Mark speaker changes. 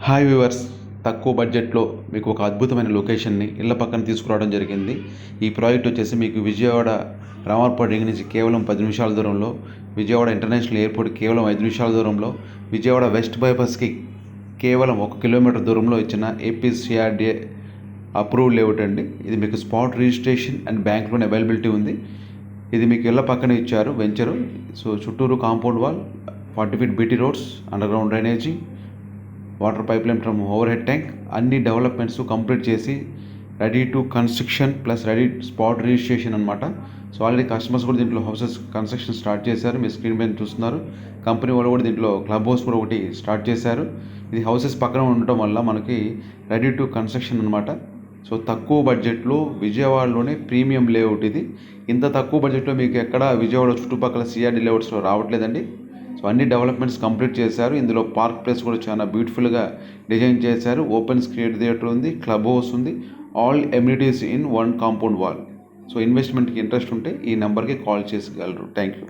Speaker 1: Hi viewers, తక్కువ బడ్జెట్లో మీకు ఒక అద్భుతమైన లొకేషన్ని ఇళ్ళ పక్కన తీసుకురావడం జరిగింది. ఈ ప్రాజెక్ట్ వచ్చేసి మీకు విజయవాడ రామర్పేట రింగ్ నుంచి కేవలం 10 నిమిషాల దూరంలో, విజయవాడ ఇంటర్నేషనల్ ఎయిర్పోర్ట్ కేవలం 5 నిమిషాల దూరంలో, విజయవాడ వెస్ట్ బైపాస్కి కేవలం 1 కిలోమీటర్ దూరంలో ఇచ్చిన ఏపీసీఆర్డీఏ అప్రూవ్డ్ లేఅవుట్ అండి. ఇది మీకు spot registration and bank loan availability ఉంది. ఇది మీకు ఇళ్ళ పక్కన ఇచ్చారు వెంచరు. సో చుట్టూరు compound wall, 40 feet BT roads, under ground drainage, water pipe line from over head tank, అన్ని డెవలప్మెంట్స్ కంప్లీట్ చేసి ready to construction plus ready spot registration అనమాట. సో ఆల్రెడీ కస్టమర్స్ కూడా దీంట్లో హౌసెస్ కన్స్ట్రక్షన్ స్టార్ట్ చేశారు. మీ screen మీద చూస్తున్నారు. Company వాళ్ళు కూడా దీంట్లో క్లబ్ హౌస్ కూడా ఒకటి స్టార్ట్ చేశారు. ఇది హౌసెస్ పక్కన ఉండటం వల్ల మనకి రెడీ టు కన్స్ట్రక్షన్ అనమాట. సో తక్కువ బడ్జెట్లో విజయవాడలోనే ప్రీమియం లేఅవుట్ ఇది. ఇంత తక్కువ బడ్జెట్లో మీకు ఎక్కడ విజయవాడ చుట్టుపక్కల సిఆర్డీ లేఅవుట్స్లో రావట్లేదండి. సో అన్ని డెవలప్మెంట్స్ కంప్లీట్ చేశారు. ఇందులో పార్క్ ప్లేస్ కూడా చాలా బ్యూటిఫుల్గా డిజైన్ చేశారు. ఓపెన్ స్క్రీన్ థియేటర్ ఉంది, క్లబ్ హౌస్ ఉంది, all amenities in one compound wall. So ఇన్వెస్ట్మెంట్కి ఇంట్రెస్ట్ ఉంటే ఈ నెంబర్కి కాల్ చేసగలరు. Thank you.